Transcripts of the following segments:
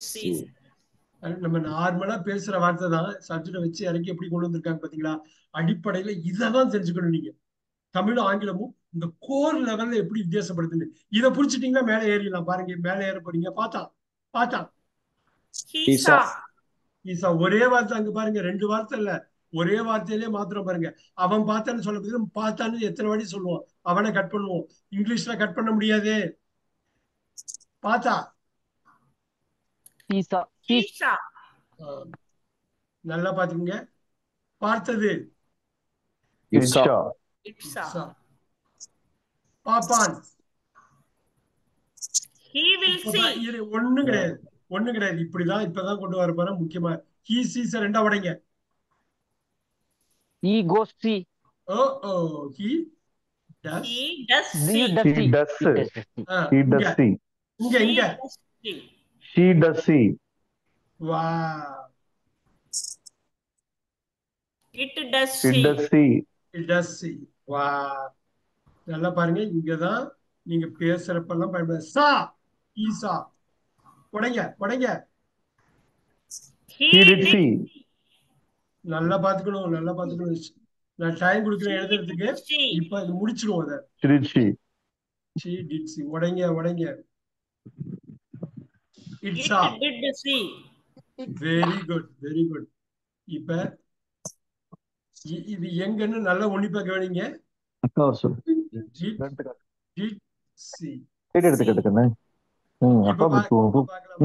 C. நம்ம நார்மலா பேசுற வார்த்தை தான் சப்ஜெக்ட வச்சு இறக்கி எப்படி கொண்டு வந்திருக்காங்க பாத்தீங்களா? அடிப்படையில இததான் தெரிஞ்சுக்கணும் நீங்க. தமிழும் ஆங்கிலமும் இந்த கோர் லெவல்ல எப்படி வித்தியாசப்படுத்துன்னு இதை புடிச்சிட்டீங்கன்னா மேல ஏறிடலாம். பாருங்க மேல ஏற போறீங்க. பார்த்தா ஹீசா. ஈசா ஒரே வார்த்தை. அங்க பாருங்க ரெண்டு வார்த்தை இல்ல, ஒரே வார்த்தையிலே மாத்திரம் பாருங்க. அவன் பார்த்தான்னு சொல்ல பதிலும் பார்த்தான்னு எத்தனை வாட்டி சொல்லுவோம். அவனை கட் பண்ணுவோம். இங்கிலீஷ்ல கட் பண்ண முடியாது. பார்த்தா ஹீசா. ஹீசா. நல்லா பாத்துக்கங்க. பார்த்தது இட்ஸா. இட்ஸா. பாப்பான். He will see. ஒண்ணும் கிடையாது, ஒண்ணும் கிடையாது. இப்படிதான் இப்பதான் கொண்டு வர போறேன். முக்கியமா ஹீ சீஸ் ரெண்டா உடைங்க. He goes see. He does. He does He see. does He see. does. He does see. He does see. இங்க She இங்க does see. She does see. வா It does It see. does see. it does see. வா நல்லா பாருங்க. இங்கதான் நீங்க பேசுறப்பெல்லாம் பயன்படுத்த சா ஈசா. உடைங்க உடைங்க. He He did did see. நல்லா பாத்துக்கணும், நல்லா பாத்துக்கணும். நான் டைம் கொடுக்குறேன் எழுதுறதுக்கு. see. இப்ப இது முடிச்சிருவோம். அதை She did see. she did see. உடைங்க உடைங்க. It இட்ஸா. did see. Very good very good. இப்ப இது எங்கன்னு நல்லா உன்னிப்பா கவனிங்க. Did see. எடுத்துக்கிட்டுக்கண்ணே. அப்பா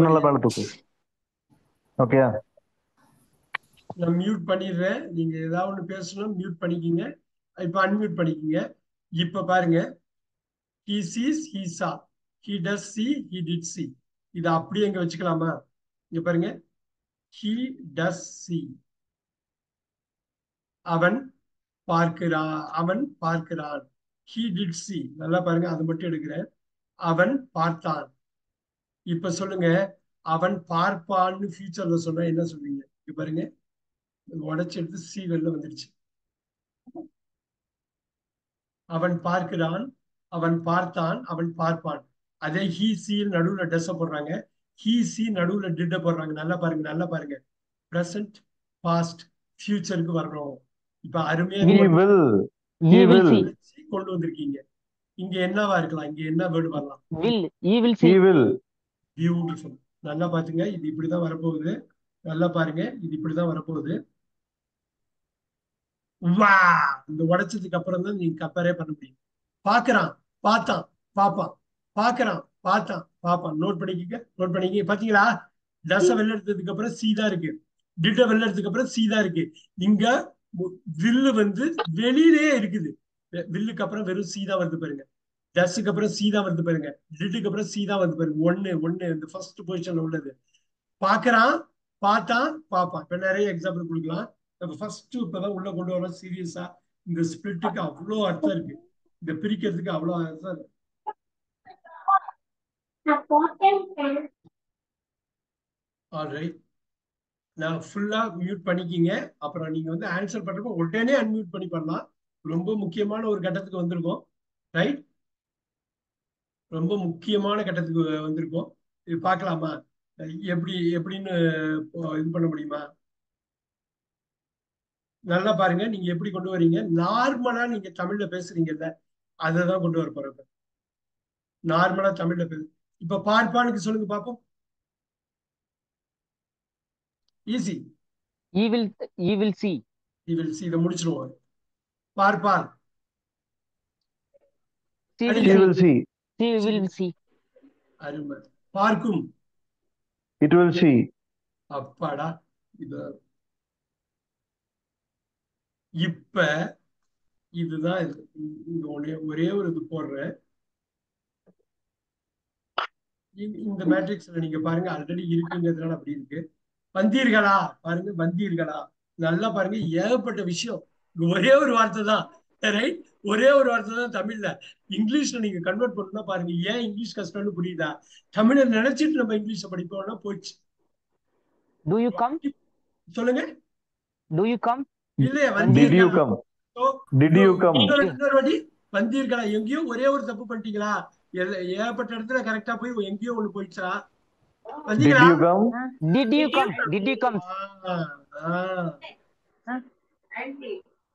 நல்ல வேலை தூக்கு. ஓகேயா? நான் மியூட் பண்ணிடுறேன். நீங்க ஏதாவது ஒண்ணு பேசணும் மியூட் பண்ணிக்கிங்க. இப்ப அன்மியூட் பண்ணிக்கிங்க. இப்ப பாருங்க. he sees, he saw, he does see, he did see. இத அப்படியே எங்க வச்சுக்கலாமா? இங்க பாருங்க. he does see. அவன் பார்க்கிறான். he did see. நல்லா பாருங்க, அதை மட்டும் எடுக்கிறேன். அவன் பார்த்தான். இப்ப சொல்லுங்க, அவன் பார்ப்பான்னு ஃபியூச்சர்ல சொன்னா என்ன சொல்றீங்க? இங்க பாருங்க, உடைச்சு எடுத்து சி வெளில வந்துடுச்சு. அவன் பார்க்கிறான், அவன் பார்த்தான், அவன் பார்ப்பான். அதே ஹீ சி நடுவுல டெஸ் போடுறாங்க, ஹீ சி நடுவுல டிட்ட போடுறாங்க. நல்லா பாருங்க, நல்லா பாருங்க. பிரசன்ட், பாஸ்ட், ஃபியூச்சருக்கு வரணும். இப்ப அருமையாக கொண்டு வந்திருக்கீங்க. இங்க என்னவா இருக்கலாம்? இங்க என்ன வேர்டு வரலாம்? பியூட்டிஃபுல். நல்லா பாத்துங்க. இது இப்படிதான் வரப்போகுது. நல்லா பாருங்க, இது இப்படிதான் வரப்போகுது. வா இந்த உடைச்சதுக்கு அப்புறம் தான் நீங்க கம்பேரே பண்ண முடியும். பாக்குறான், பார்த்தான், பாப்பான். பாக்குறான், பார்த்தான், பாப்பான். நோட் பண்ணிக்க. பாத்தீங்களா? டச வெளில எடுத்ததுக்கு அப்புறம் சீதா இருக்கு, டிட்ட வெளில எடுத்ததுக்கு அப்புறம் சீதா இருக்கு. இங்க வில்லு வந்து வெளியிலே இருக்குது. வில்லுக்கு அப்புறம் வெறும் சீதா வருது பாருங்க. டஸ்க்கு அப்புறம் சீதா வருது பாருங்க. டிட்டுக்கு அப்புறம் சீதா வருது பாருங்க. ஒண்ணு இந்த ஃபர்ஸ்ட் பொசிஷன்ல உள்ளது. பாக்குறான், பார்த்தான், பாப்பான். இப்ப நிறைய எக்ஸாம்பிள் கொடுக்கலாம். நம்ம ஃபர்ஸ்ட் இப்பதான் உள்ள கொண்டு வரோம் சீரியஸா. இந்த ஸ்பிளிட்டுக்கு அவ்வளோ அர்த்தம் இருக்கு. இந்த பிரிக்கிறதுக்கு அவ்வளோ அர்த்தம் இருக்கு. ஆல்ரைட், நான் ஃபுல்லா மியூட் பண்ணிக்கிங்க. அப்புறம் நீங்க வந்து ஆன்சர் பண்றப்ப உடனே அன்மியூட் பண்ணி பண்ணலாம். ரொம்ப முக்கியமான ஒரு கட்டத்துக்கு வந்திருக்கோம். ரைட், ரொம்ப முக்கியமான கட்டத்துக்கு வந்திருக்கோம். இது பார்க்கலாமா? எப்படின்னு இது பண்ண முடியுமா? நல்லா பாருங்க, நீங்க எப்படி கொண்டு வரீங்க. நார்மலா நீங்க தமிழ்ல பேசுறீங்கல்ல, அததான் கொண்டு வர போறப்ப. நார்மலா தமிழ்ல பேசு. இப்ப பார்ப்பானுக்கு சொல்லுங்க பாப்போம். ஈஸி. He will see. இதை முடிச்சிருவோம். பார்ப்பான். அருமை. பார்க்கும். It will see. அப்பாடா. இப்ப இதுதான் இந்த ஒரே ஒரு இது போடுறேன். இந்த மேட்ரிக்ஸ்ல நீங்க பாருங்க, ஆல்ரெடி இருக்குங்கிறதுனால அப்படி இருக்கு. வந்தீர்களா பாருங்க, வந்தீர்களா. நல்லா பாருங்க, ஏகப்பட்ட விஷயம். ஒரே ஒரு வார்த்தை தான். ரைட், ஒரே ஒரு வார்த்தை தான் தமிழ்ல. இங்கிலீஷ்ல நீங்க கன்வெர்ட் பண்ணா பாருங்க. ஏன் இங்கிலீஷ் கஷ்டம்னு புரியுதா? தமிழை நினைச்சிட்டு நம்ம இங்கிலீஷ் படிப்போம்னா போச்சு. Do you come? சொல்லுங்க. Do you come? இல்லையா? Did you come? Did you come? இன்னொரு வாட்டி வந்தீர்களா. எங்கேயோ ஒரே ஒரு தப்பு பண்ணிட்டீங்களா? ஏகப்பட்ட இடத்துல கரெக்டா போய் எங்கேயோ ஒண்ணு போயிடுச்சா? Did வந்தீங்களா? you come? Did you come? Did you come? ஆ, ஆ. ஆன்ட்டி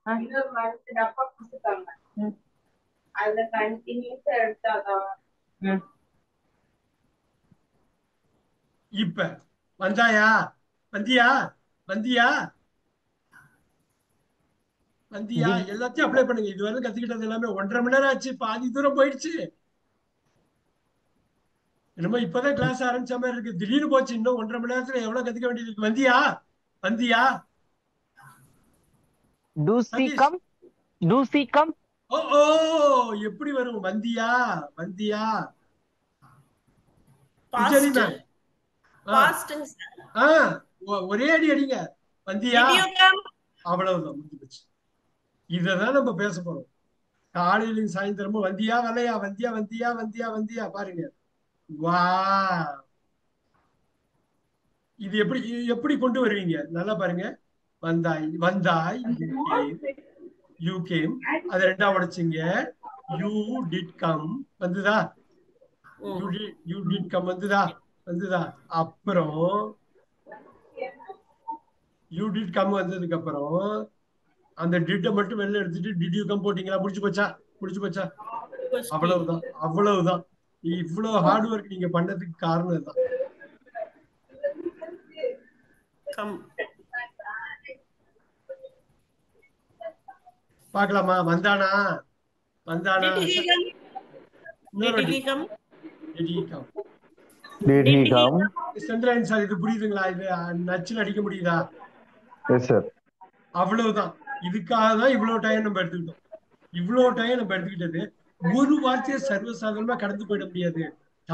இன்னொரு மருந்து டப்பா கொடுத்துருக்காங்க அதுல கண்டினியூஸா எடுத்தாதான் இப்ப வந்தாயா? வந்தியா? வந்தியா? வந்தியா? Did- எல்லாத்தையும் அப்ளை பண்ணுங்க. இதுவரை கத்துக்கிட்டது எல்லாமே 1.5 மணி நேரம் ஆச்சு. பாதி தூரம் போயிடுச்சு. என்னமோ இப்பதான் கிளாஸ் ஆரம்பிச்ச மாதிரி இருக்கு. திடீர்னு போச்சு. இன்னும் 1.5 மணி நேரத்துல எவ்வளவு கத்துக்க வேண்டியது இருக்கு. வந்தியா? வந்தியா? Do she Satish. come? Do she come? ஓ ஓ எப்படி வரும்? வந்தியா? வந்தியா? விஜயி Past. மேம். Past. ஒரே அடி அடிங்க. வந்தியா? Did you come? அவ்வளவுதான், முடிஞ்சு போச்சு. இததான் நம்ம பேச போறோம். காலையிலும் சாயந்தரமும் வந்தியா வரலையா, வந்தியா வந்தியா வந்தியா வந்தியா, பாருங்க. வா, இது எப்படி எப்படி கொண்டு வருவீங்க? நல்லா பாருங்க. வந்தாய், வந்தாய், யூ கேம், அதை ரெண்டா உடைச்சிங்க. யூ டிட் கம் வந்துதா? யூ டிட் கம் வந்துதா? வந்துதா? அப்புறம் யூ டிட் கம் வந்ததுக்கு அப்புறம் அந்த டிட்ட மட்டும் வெளில எடுத்துட்டு டிட் யூ கம் போட்டீங்களா? முடிச்சு போச்சா? முடிச்சு போச்சா? அவ்வளவுதான், அவ்வளவுதான். இவ்வளவு ஹார்ட் ஒர்க் நீங்க பண்ணதுக்கு காரணம் இதுதான். Come. பாக்கலாமா? வந்தானா? வந்தானா? Did he come? இன்னொரு Did he come? Did he come? Did he Did he come? Central sir, இது புரியுதுங்களா? இது நச்சுன்னு அடிக்க முடியுதா? Yes, sir. அவ்வளவுதான். இதுக்காக தான் இவ்வளவு டைம் நம்ம எடுத்துக்கிட்டோம். இவ்வளவு டைம் நம்ம எடுத்துக்கிட்டது ஒரு வார்த்தையை சர்வசாதாரணமா கடந்து போயிட முடியாது.